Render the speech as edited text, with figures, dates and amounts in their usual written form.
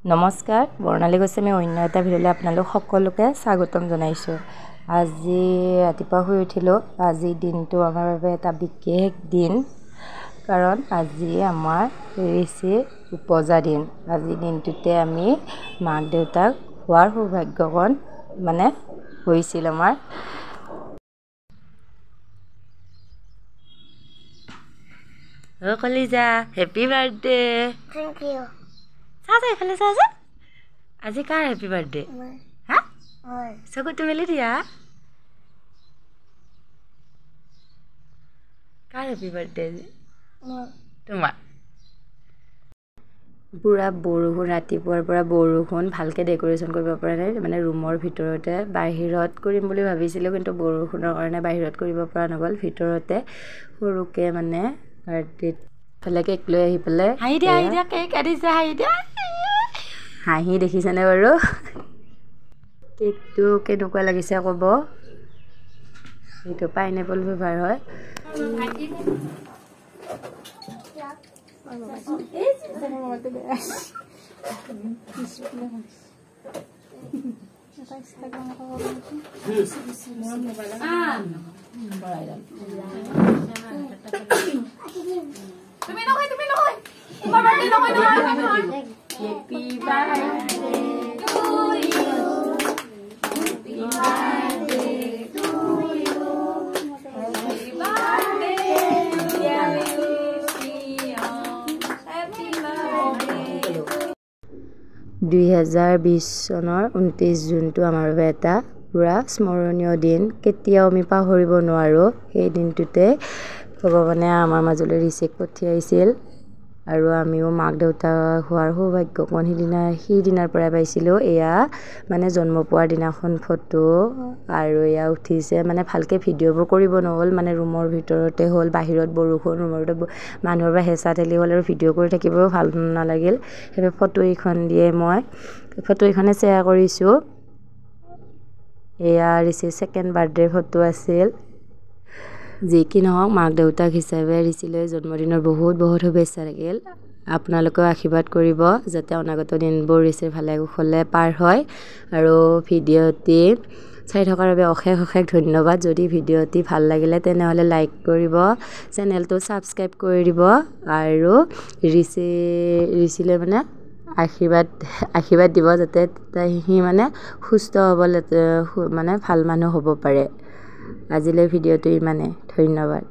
নমস্কাৰ, বৰ্ণালী গোস্বামী অন্য এটা ভিডিঅ'লৈ আপোনালোক সকলোকে স্বাগতম জনাইছোঁ। আজি ৰাতিপুৱা শুই উঠিলোঁ। আজিৰ দিনটো আমাৰ বাবে এটা বিশেষ দিন, কাৰণ আজি আমাৰ ঋষিৰ উপজা দিন। আজিৰ দিনটোতে আমি মাক দেউতাক হোৱাৰ সৌভাগ্যকণ হৈছিল আমাৰ। কলিজা, হেপী বাৰ্থডে। Thank you. চাচা এইফালে চাচা, আজি কাৰ হেপী বাৰ্থডে? হা, চকুটো মেলি দিয়া। কাৰ হেপী বাৰ্থডে আজি? তোমাৰ। পুৰা বৰষুণ, ৰাতিপুৱাৰ পৰা বৰষুণ, ভালকৈ ডেক'ৰেশ্যন কৰিব পৰা নাই। ৰুমৰ ভিতৰতে, বাহিৰত কৰিম বুলি ভাবিছিলোঁ, কিন্তু বৰষুণৰ কাৰণে বাহিৰত কৰিব পৰা নগ'ল। ভিতৰতে সৰুকৈ বাৰ্থডেত ফালে কেক লৈ আহি পেলাই হাঁহি দিয়া কেক আনিছে, হাঁহি দিয়া। হাঁহি দেখিছেনে বাৰু? কেকটো কেনেকুৱা লাগিছে ক'ব। এইটো পাইনএপল ফ্লেভাৰ হয়। চনৰ 29 জুনটো আমাৰ বাবে এটা পূৰা স্মৰণীয় দিন। কেতিয়াও আমি পাহৰিব নোৱাৰোঁ। সেই দিনটোতে ভগৱানে আমাৰ মাজলৈ ঋষিক পঠিয়াইছিল, আৰু আমিও মাক দেউতাক হোৱাৰ সৌভাগ্যকণ সিদিনাৰ পৰাই পাইছিলোঁ। এয়া জন্ম পোৱাৰ দিনাখন ফটো, আৰু এয়া উঠিছে ভালকৈ ভিডিঅ'বোৰ কৰিব নহ'ল, ৰুমৰ ভিতৰতে হ'ল। বাহিৰত বৰষুণ, ৰুমৰ ভিতৰত মানুহৰ পৰা হেঁচা ঠেলি হ'ল, আৰু ভিডিঅ' কৰি থাকিবও ভাল নালাগিল। সেইবাবে ফটো এইখনে শ্বেয়াৰ কৰিছোঁ। এয়া ঋষিৰ ছেকেণ্ড বাৰ্থডেৰ ফটো আছিল। যি কি নহওক, মাক দেউতাক হিচাপে ঋষিলৈ জন্মদিনৰ বহুত বহুত শুভেচ্ছা থাকিল। আপোনালোকেও আশীৰ্বাদ কৰিব যাতে অনাগত দিনবোৰ ঋষিৰ ভালে কুশলে পাৰ হয়। আৰু ভিডিঅ'টি চাই থকাৰ বাবে অশেষ অশেষ ধন্যবাদ। যদি ভিডিঅ'টি ভাল লাগিলে তেনেহ'লে লাইক কৰিব, চেনেলটো ছাবস্ক্ৰাইব কৰি দিব, আৰু ঋষিলৈ আশীৰ্বাদ দিব যাতে সি সুস্থ হ'বলৈ ভাল মানুহ হ'ব পাৰে। আজিলৈ ভিডিঅ'টো ইমানে। ধন্যবাদ।